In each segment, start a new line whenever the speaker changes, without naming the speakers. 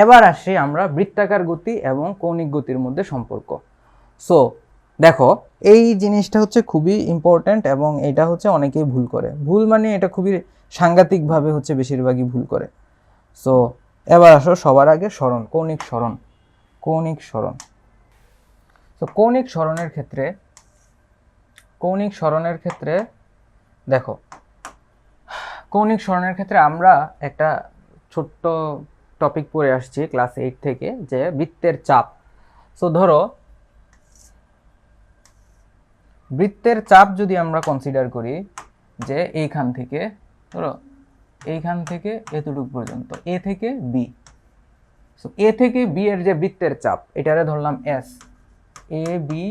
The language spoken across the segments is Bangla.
এবার আসি আমরা বৃত্তাকার গতি এবং কৌণিক গতির মধ্যে সম্পর্ক। সো দেখো, এই জিনিসটা হচ্ছে খুবই ইম্পর্ট্যান্ট এবং এটা হচ্ছে অনেকেই ভুল করে। ভুল মানে এটা খুবই সাংঘাতিকভাবে হচ্ছে বেশিরভাগই ভুল করে। সো এবার আসো সবার আগে সরণ, কৌণিক সরণ। কৌণিক সরণ, তো কৌণিক সরণের ক্ষেত্রে দেখো, কৌণিক সরণের ক্ষেত্রে আমরা একটা ছোট্ট টপিক পড়ে আসছি ক্লাস 8 থেকে, যে বৃত্তের চাপ। সো ধরো, বৃত্তের চাপ যদি আমরা কনসিডার করি, যে এইখান থেকে ধরো এইখান থেকে এতটুকু পর্যন্ত, এ থেকে বি। সো এ থেকে বি এর যে বৃত্তের চাপ, এটারে ধরলাম এস, এ বি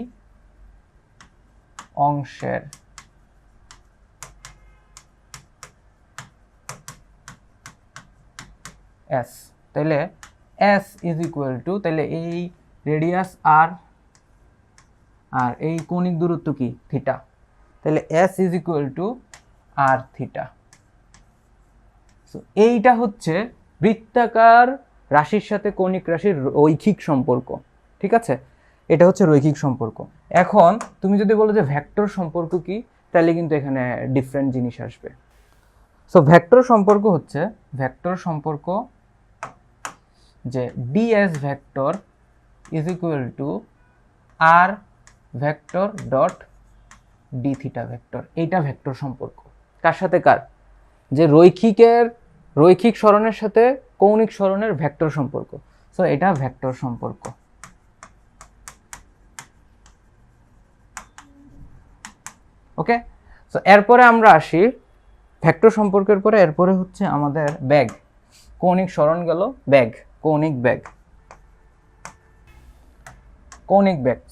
অংশের এস, তাহলে এস ইজ ইকুয়াল টু, তাহলে এই রেডিয়াস আর আর এই কৌণিক দূরত্ব কি থিটা, তাহলে s is equal to r theta. So এইটা হচ্ছে বৃত্তাকার রাশির সাথে কৌণিক রাশির রৈখিক সম্পর্ক। ঠিক আছে, এটা হচ্ছে রৈখিক সম্পর্ক। এখন তুমি যদি বলো যে ভেক্টর সম্পর্ক কি, তাহলে কিন্তু এখানে ডিফারেন্ট জিনিস আসবে। সো ভেক্টর সম্পর্ক হচ্ছে, যে ds vector is equal to R vector dot d theta vector. এইটা ভেক্টর সম্পর্ক। কার সাথে কার? যে রৈখিক সরণের সাথে কৌণিক সরণের ভেক্টর সম্পর্ক। সো এটা ভেক্টর সম্পর্ক। ওকে, সো এরপরে আমরা আসি ভেক্টর সম্পর্কের পরে, এরপরে হচ্ছে আমাদের বেগ। কৌণিক সরণ গেল, বেগ, কৌণিক বেগ।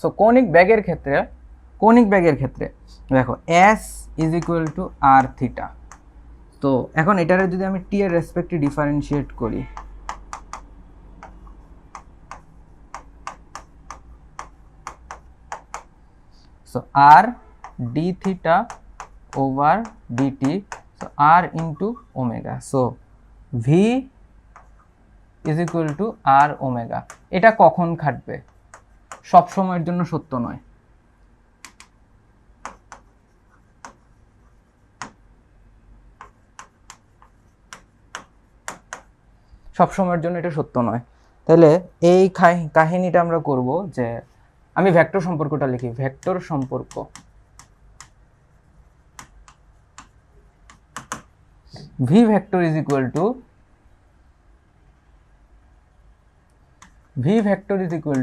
সো কৌণিক বেগের ক্ষেত্রে দেখো s is equal to r theta. তো এখন এটারে যদি আমি টি এর রেসপেক্টে ডিফারেন্সিয়েট করি, so r d theta over dt, so r into omega. So v is equal to R omega. এটা কখন খাটবে? সব সময়ের জন্য সত্য নয়। সব সময়ের জন্য এটা সত্য নয়। তাহলে এই কাহিনীটা আমরা করব, যে আমি ভেক্টর সম্পর্কটা লিখি। ভেক্টর সম্পর্ক, V vector is equal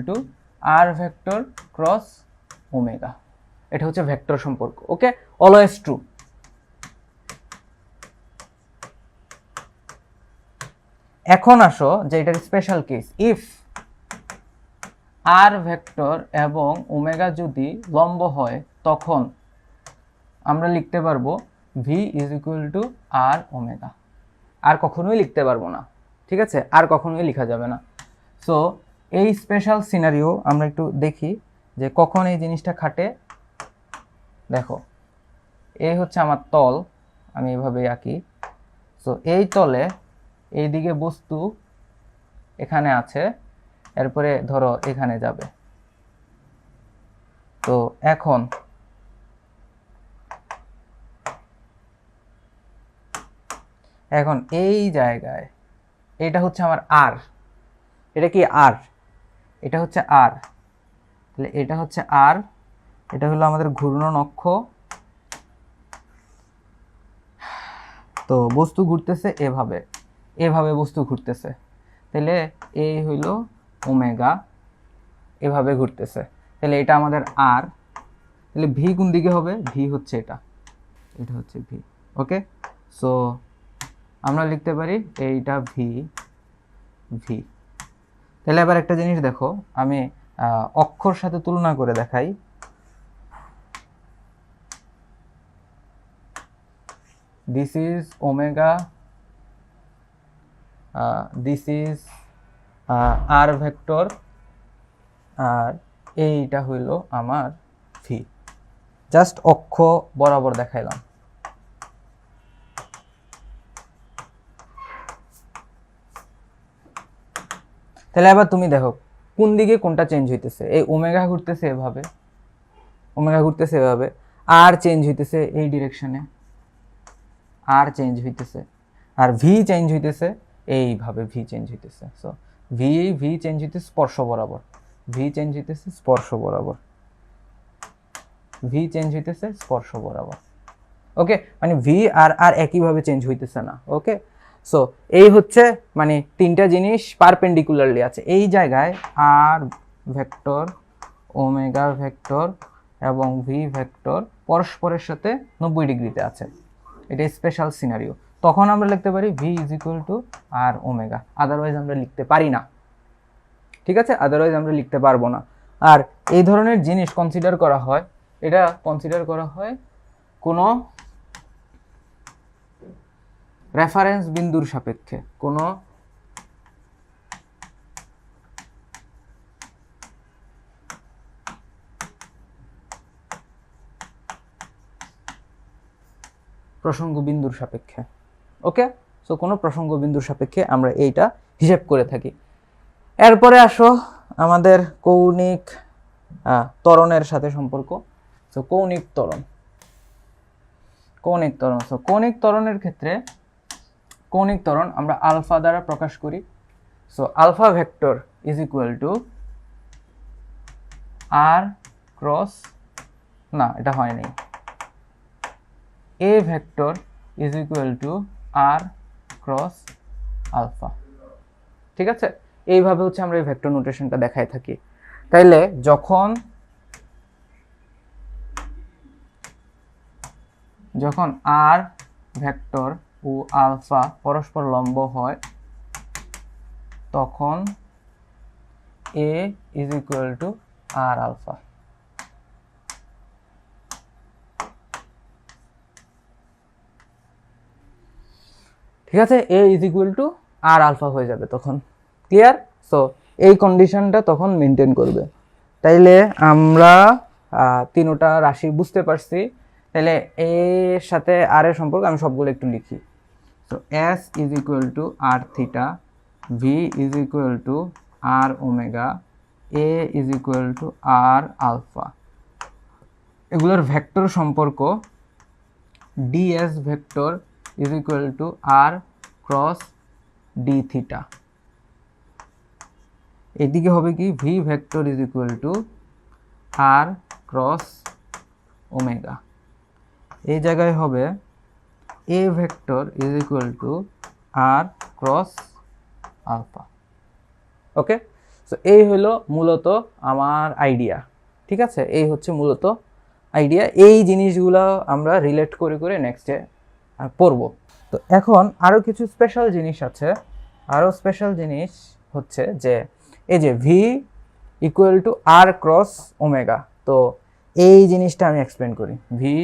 to R vector cross omega. এটা হচ্ছে ভেক্টর সম্পর্ক। Okay, always true. এখন আসো যে এটার special case, if R vector এবং ওমেগা যদি লম্ব হয়, তখন আমরা লিখতে পারবো V is equal to R omega. আর কখনোই লিখতে পারবো না। ঠিক আছে, আর কখনোই লেখা যাবে না। সো এই স্পেশাল সিনারিও আমরা একটু দেখি যে কখন এই জিনিসটা খাটে। দেখো, এই হচ্ছে আমার তল, আমি এভাবে আঁকি। সো এই তলে এইদিকে বস্তু এখানে আছে, এরপরে ধরো এখানে যাবে। তো এখন এই জায়গায় এটা হচ্ছে আমার আর, এটা কি আর, এটা হচ্ছে আর, তাহলে এটা হচ্ছে আর, এটা হলো আমাদের ঘূর্ণন অক্ষ। তো বস্তু ঘুরতেছে এভাবে বস্তু ঘুরতেছে, তাহলে এই হইলো ওমেগা, এভাবে ঘুরতেছে, তাহলে এটা আমাদের আর। তাহলে ভি কোন দিকে হবে? ভি হচ্ছে এটা হচ্ছে ভি। ওকে, সো আমরা লিখতে পারি এইটা ভি। তাহলে এবার একটা জিনিস দেখো, আমি অক্ষর সাথে তুলনা করে দেখাই। This is omega, this is R vector, আর এইটা হইল আমার ভি। জাস্ট অক্ষ বরাবর দেখাইলাম। তাহলে এবার তুমি দেখো কোন দিকে কোনটা চেঞ্জ হইতেছে। এই ওমেগা ঘুরতেছে এভাবে, ওমেগা ঘুরতেছে এভাবে, আর চেঞ্জ হইতেছে এই ডিরেকশনে, আর চেঞ্জ হইতেছে, আর ভি চেঞ্জ হইতেছে এইভাবে, ভি চেঞ্জ হইতেছে। সো ভি চেঞ্জ হইতেছে স্পর্শ বরাবর, ভি চেঞ্জ হইতেছে স্পর্শ বরাবর, ভি চেঞ্জ হইতেছে স্পর্শ বরাবর। ওকে, মানে ভি আর আর একইভাবে চেঞ্জ হইতেছে না। ওকে, সো এই হচ্ছে মানে তিনটা জিনিস পারপেন্ডিকুলারলি আছে। এই জায়গায় আর ভেক্টর, ওমেগা ভেক্টর এবং ভি ভেক্টর পরস্পরের সাথে 90 ডিগ্রিতে আছে। এটা স্পেশাল সিনারিও। তখন আমরা লিখতে পারি v is equal to R omega, otherwise আমরা লিখতে পারি না। ঠিক আছে, আদারওয়াইজ আমরা লিখতে পারবো না। আর এই ধরনের জিনিস কনসিডার করা হয়, এটা কনসিডার করা হয় কোনো রেফারেন্স বিন্দুর সাপেক্ষে, কোনো প্রসঙ্গ বিন্দুর সাপেক্ষে। ওকে, সো কোনো প্রসঙ্গ বিন্দুর সাপেক্ষে আমরা এইটা হিসাব করে থাকি। এরপরে আসো আমাদের কৌণিক ত্বরণের সাথে সম্পর্ক। সো কৌণিক ত্বরণ, কৌণিক ত্বরণ। সো কৌণিক ত্বরণের ক্ষেত্রে কৌণিক ত্বরণ আমরা আলফা দ্বারা প্রকাশ করি। So alpha vector is equal to r cross, না এটা হয় নাই, a vector is equal to r cross alpha. ঠিক আছে, এইভাবে হচ্ছে আমরা এই ভেক্টর নোটেশনটা দেখাই থাকি। তাইলে যখন আর ভেক্টর ও আলফা পরস্পর লম্ব হয় তখন A is equal to R alpha. ঠিক আছে, A is equal to R alpha হয়ে যাবে তখন। ক্লিয়ার? সো এই কন্ডিশনটা তখন মেনটেন করবে। তাইলে আমরা তিনটা রাশি বুঝতে পারছি। তাহলে এর সাথে আর এর সম্পর্ক আমি সবগুলো একটু লিখি। So s is equal to r theta, v is equal to R omega, a is equal to R alpha. এগুলোর ভেক্টর সম্পর্ক ds vector is equal to r cross d theta. এদিকে হবে কি v vector is equal to r cross omega. এই জায়গায় হবে a vector is equal to r cross alpha. Okay, so এই হলো মূলত আমার আইডিয়া। ঠিক আছে, এই হচ্ছে মূলত আইডিয়া। এই জিনিসগুলো আমরা রিলেট করে করে নেক্সটে পড়ব। তো এখন আরও কিছু স্পেশাল জিনিস আছে। আরও স্পেশাল জিনিস হচ্ছে যে এই যে v equal to r cross omega. তো এই জিনিসটা আমি এক্সপ্লেন করি। V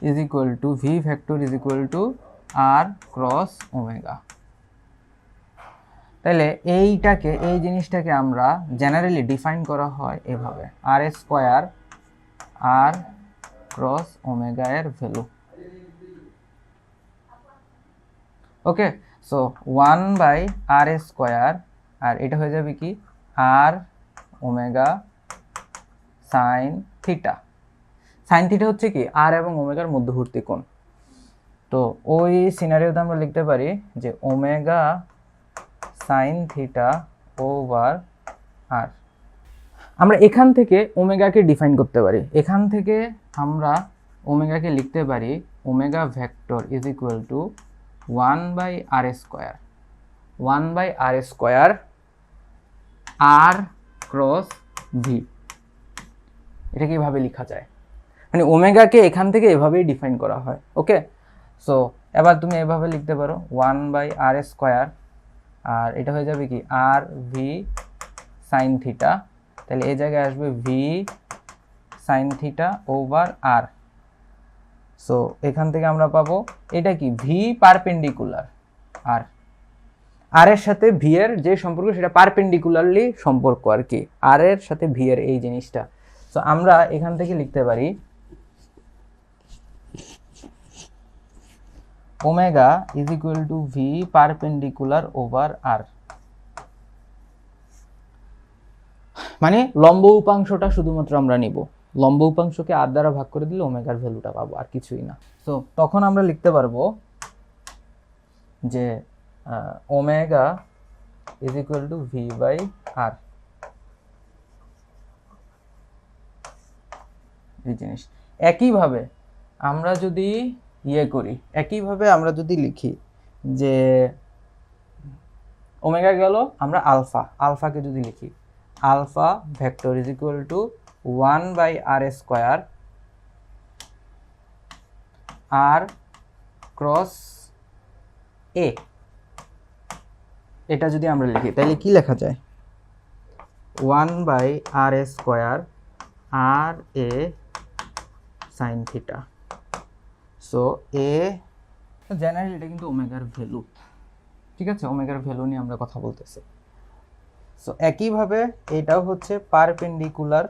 is equal to v vector is equal to r cross omega. তাহলে এইটাকে, এই জিনিসটাকে আমরা জেনারেলি ডিফাইন করা হয় এভাবে, r square r cross omega এর value. Okay, so 1 by r square, আর এটা হয়ে যাবে কি r omega sine theta. Sine theta হচ্ছে কি আর এবং ওমেগার মধ্যবর্তী কোণ। তো ওই সিনারিওতে আমরা লিখতে পারি যে ওমেগা সাইন থিটা ওভার আর। আমরা এখান থেকে ওমেগাকে ডিফাইন করতে পারি। এখান থেকে আমরা ওমেগাকে লিখতে পারি omega vector is equal to 1 by r square, 1 by r square r cross v. এটা কিভাবে লেখা যায়, মানে ওমেগাকে এখান থেকে এভাবেই ডিফাইন করা হয়। ওকে, সো এবার তুমি এভাবে লিখতে পারো 1 বাই আর স্কোয়ার, আর এটা হয়ে যাবে কি আর ভি সাইন থিটা। তাহলে এই জায়গায় আসবে ভি সাইন থিটা ওভার আর। সো এখান থেকে আমরা পাবো এটা কি ভি পারপেন্ডিকুলার, আর আর এর সাথে ভি এর যে সম্পর্ক সেটা পারপেন্ডিকুলারলি সম্পর্ক আর কি, আর এর সাথে ভি এর এই জিনিসটা। সো আমরা এখান থেকে লিখতে পারি omega is equal to v perpendicular over r, মানে লম্ব উপাংশটা শুধুমাত্র আমরা নিব, লম্ব উপাংশকে আর দ্বারা ভাগ করে দিলে ওমেগার ভ্যালুটা পাবো, আর কিছুই না। তো তখন আমরা লিখতে পারবো যে omega is equal to v by r, এই জিনিস। একইভাবে আমরা যদি একইভাবে আমরা যদি লিখি যে ওমেগা গেল, আমরা আলফাকে যদি লিখি alpha vector is equal to 1/r² r cross a, এটা যদি আমরা লিখি তাহলে কি লেখা যায়? 1/r² r a sine theta. So a generally এটা কিন্তু ওমেগার ভ্যালু, ঠিক আছে? ওমেগার ভ্যালু নিয়ে আমরা কথা বলতেছি। সো একইভাবে এটাও হচ্ছে পারপেন্ডিকুলার,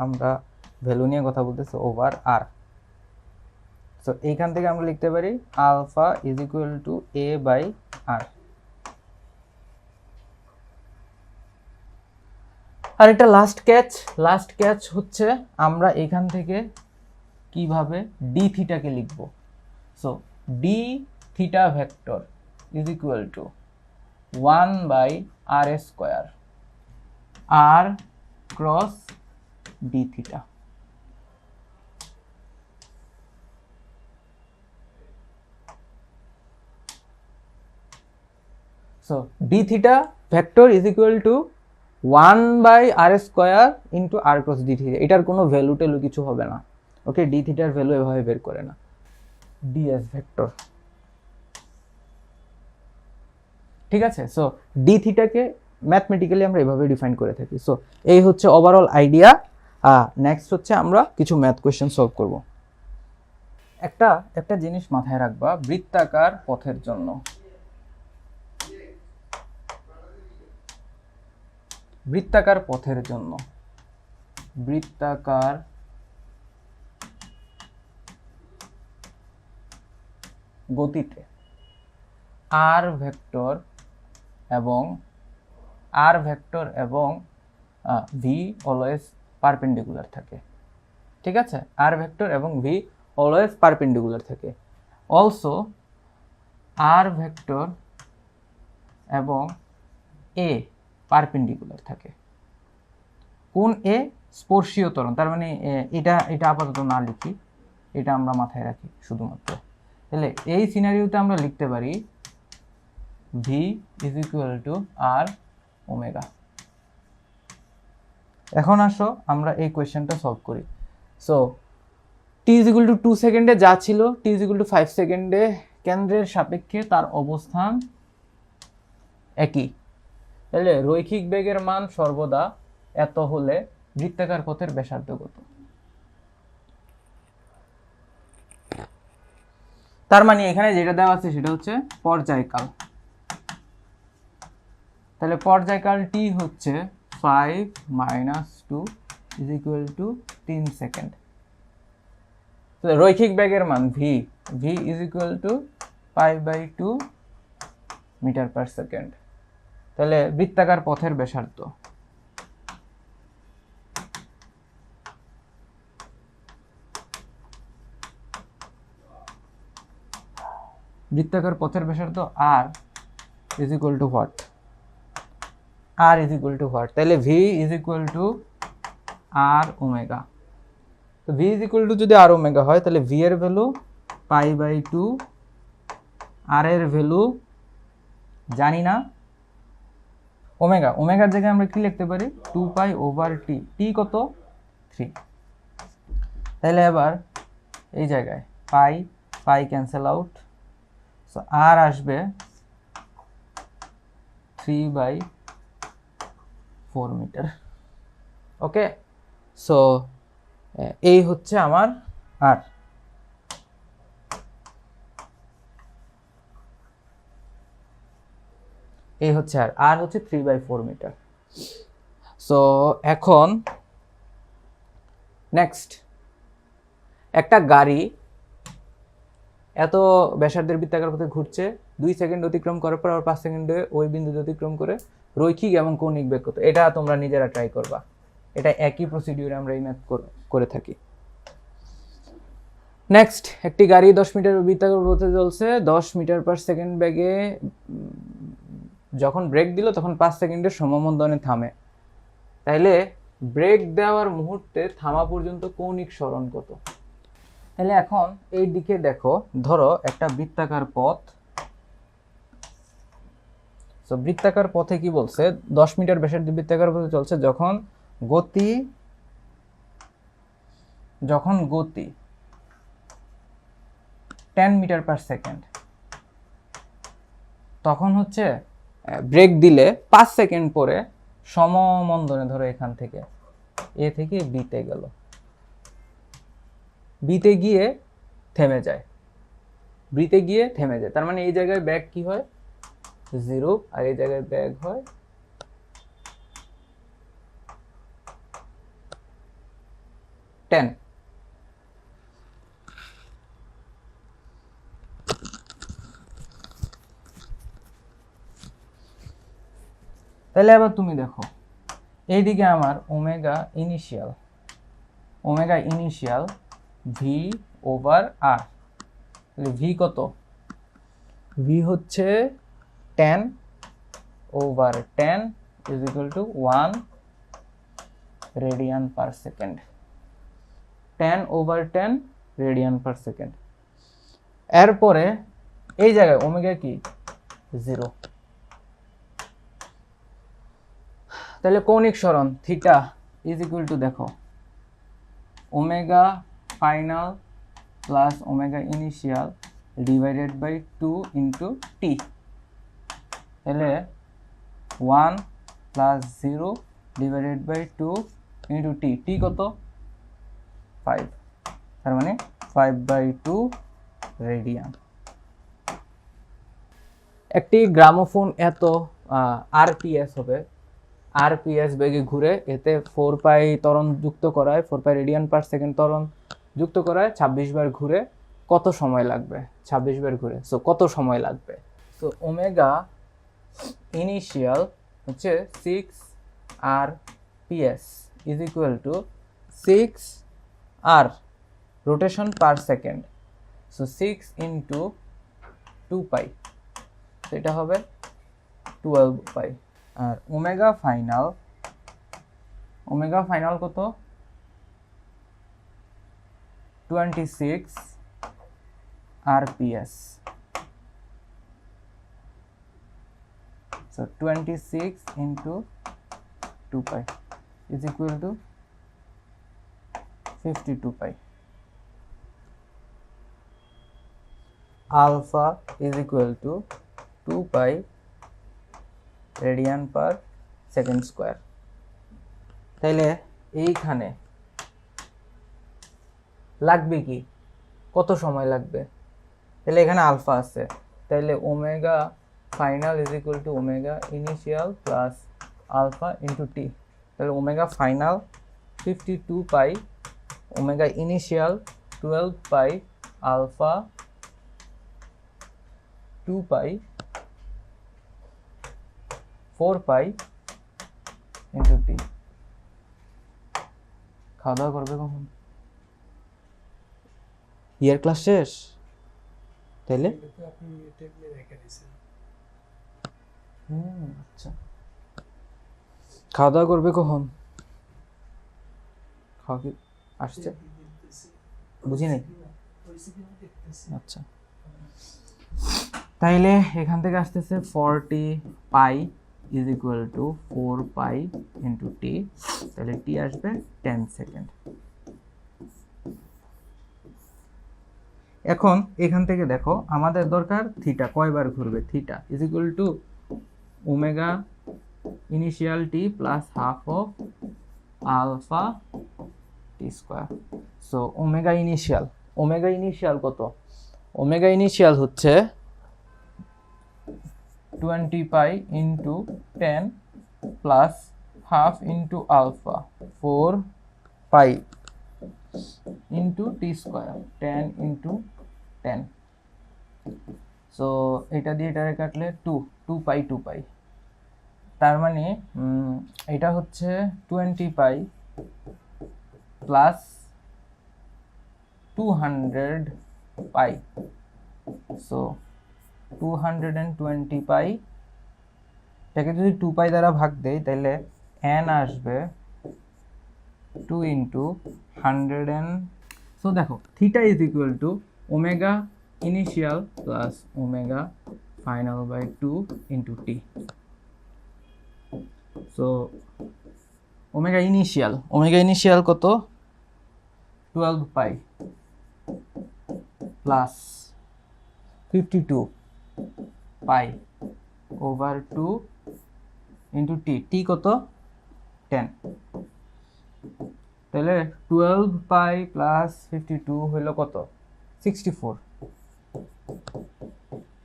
আমরা ভ্যালু নিয়ে কথা বলতেছি, ওভার আর। সো এইখান থেকে আমরা লিখতে পারি alpha is equal to a by r. আর এটা লাস্ট ক্যাচ হচ্ছে আমরা এখান থেকে কিভাবে ডি থিটাকে লিখব। So d theta vector is equal to 1/r² r cross d theta. So d theta vector is equal to 1/r² into r cross d theta. এটার কোনো ভ্যালু টেলু কিছু হবে না, ওকে? ডি থিটার ভ্যালু এভাবে বের করে না, ডিএস ভেক্টর, ঠিক আছে? সো ডি থিটাকে ম্যাথমেটিক্যালি আমরা এভাবে ডিফাইন করে থাকি। সো এই হচ্ছে ওভারঅল আইডিয়া। নেক্সট হচ্ছে আমরা কিছু ম্যাথ কোয়েশ্চেন সলভ করব। একটা জিনিস মাথায় রাখবা, বৃত্তাকার পথের জন্য বৃত্তাকার গতিতে আর ভেক্টর এবং ভি অলওয়েজ পারপেন্ডিকুলার থাকে, ঠিক আছে? আর ভেক্টর এবং ভি অলওয়েজ পারপেন্ডিকুলার থাকে। অলসো আর ভেক্টর এবং এ পারপেন্ডিকুলার থাকে। কোন এ? স্পর্শীয় ত্বরণ, তার মানে এটা আপাতত না লিখি, এটা আমরা মাথায় রাখি শুধুমাত্র। তাহলে এই সিনারিওতে আমরা লিখতে পারি v is equal to R omega. এখন আসো আমরা এই কোয়েশ্চেনটা সলভ করি। So t is equal to 2 সেকেন্ডে যা ছিল, টি ইজ ইকুয়াল টু 5 সেকেন্ডে কেন্দ্রের সাপেক্ষে তার অবস্থান একই। তাহলে রৈখিক বেগের মান সর্বদা এত হলে বৃত্তাকার পথের ব্যাসার্ধ কত? তার মানে এখানে যেটা দেওয়া আছে সেটা হচ্ছে পর্যায়কাল। তাহলে পর্যায়কাল টি হচ্ছে 5 - 2 ইজ ইকুয়াল টু 3 সেকেন্ড। তাহলে রৈখিক বেগের মান v is equal to 5/2 metre per second. তাহলে বৃত্তাকার পথের ব্যাসার্ধ r is equal to what? R is equal to what? তাহলে v is equal to R omega. তো ভি ইজ ইকুয়াল টু যদি আর ওমেগা হয় তাহলে ভি এর ভ্যালু π/2, আর এর ভ্যালু জানি না, ওমেগার জায়গায় আমরা কি লিখতে পারি? 2π/t। টি কত? 3। তাহলে এবার এই জায়গায় পাই ক্যান্সেল আউট, সো আর আসবে 3/4 মিটার। ওকে, সো এই হচ্ছে আমার আর। এই হচ্ছে আর হচ্ছে 3/4 মিটার। সো এখন নেক্সট, একটা গাড়ি এত ব্যাসার্ধের বৃত্তাকার পথে ঘুরছে, 2 সেকেন্ড অতিক্রম করার পর আবার 5 সেকেন্ডে ওই বিন্দুতে অতিক্রম করে রৈখিক এবং কৌণিক বেগ কত, এটা তোমরা নিজেরা ট্রাই করবা। এটা একই প্রসিডিউরে আমরা এই ম্যাথ করে থাকি। নেক্সট, একটি গাড়ি 10 মিটার বৃত্তাকার পথে চলছে, 10 মিটার পার সেকেন্ড বেগে যখন ব্রেক দিল তখন 5 সেকেন্ডের সমমন্দনে থামে। তাইলে ব্রেক দেওয়ার মুহূর্তে থামা পর্যন্ত কৌণিক সরণ কত? তাহলে এখন এই দিকে দেখো, ধরো একটা বৃত্তাকার পথ। তো বৃত্তাকার পথে কি বলছে, 10 মিটার ব্যাসার্ধ বৃত্তাকার পথে চলছে যখন গতি 10 মিটার পার সেকেন্ড, তখন হচ্ছে ব্রেক দিলে 5 সেকেন্ড পরে সমমন্দনে, ধরো এখান থেকে এ থেকে বিতে গেল, বিতে গিয়ে থেমে যায়, বিতে গিয়ে থেমে যায়। তার মানে এই জায়গায় ব্যাগ কি হয় 0, আর এই জায়গায় ব্যাগ হয় 10। তাহলে আবার তুমি দেখো, এইদিকে আমার omega initial v over r, তাহলে ভি কত? ভি হচ্ছে 10 over 10 is equal to 1 radian per second. 10 over 10 radian per second. এরপরে এই জায়গায় ওমেগা কি 0। তাহলে কৌণিক সরণ থিটা ইজ ইকুয়াল টু, দেখো omega final plus omega initial divided by 2 into t. তাহলে 1 plus 0 divided by 2 into t. T কত? 5। তার মানে 5/2 রেডিয়ান। একটি গ্রামোফোন এত আরপিএস হবে, আরপিএস বেগে ঘুরে, এতে 4 পাই ত্বরণ যুক্ত করায়, 4 পাই রেডিয়ান পার সেকেন্ড ত্বরণ যুক্ত করায় 26 বার ঘুরে, কত সময় লাগবে? 26 বার ঘুরে, সো কত সময় লাগবে? সো ওমেগা ইনিশিয়াল হচ্ছে 6 rps is equal two 6 r rotation per second, so 6 into 2 পাই, সেটা হবে 12 পাই। আর ওমেগা ফাইনাল কত? 26 rps, so 26 into 2 pi is equal to 52 pi. Alpha is equal to 2 pi radian per second square. তাইলে এইখানে লাগবে কি, কত সময় লাগবে? তাহলে এখানে আলফা আছে, তাইলে omega final is equal to omega initial plus alpha into t. তাহলে omega final 52 pi, omega initial 12 pi, alpha 2 pi 4 pi into t. খাওয়া দাওয়া করবে কখন? ইয়ার ক্লাস শেষ, তাইলে আচ্ছা, খাওয়া দাওয়া করবে কখন? খাওয়া কি আসছে? বুঝি নাই। আচ্ছা, তাইলে এখান থেকে আসতেছে 40 pi is equal to 4 pi into t. তাহলে টি আসবে 10 সেকেন্ড। এখন এখান থেকে দেখো, আমাদের দরকার থিটা কয়বার ঘুরবে। Theta is equal to omega initial t plus half of alpha t square. So omega initial কত? ওমেগা ইনিশিয়াল হচ্ছে 20 pi into 10 plus half into alpha 4 pi into t square 10 into 10। So এটা দিয়ে এটারে কাটলে 2 পাই, তার মানে এটা হচ্ছে 20 পাই প্লাস 200 পাই। সো 220 পাই, এটাকে যদি 2 পাই দ্বারা ভাগ দেই তাহলে n আসবে 2 ইন্টু 100 সো দেখো theta is equal to omega initial plus omega final by 2 into t. So omega initial কত 12 pi plus 52 pi over 2 into t কত 10। তাহলে 12 পাই প্লাস 52 হলো কত 64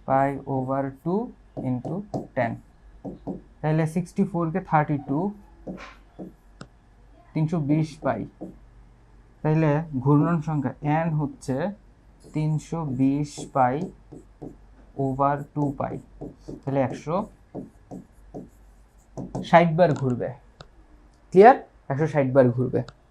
পাই ওভার 2 ইন্টু 10। তাহলে 64কে 32 320 পাই, তাহলে ঘূর্ণন সংখ্যা n হচ্ছে 320 পাই ওভার 2 পাই, তাহলে 160 বার ঘুরবে। ক্লিয়ার? 160 বার ঘুরবে।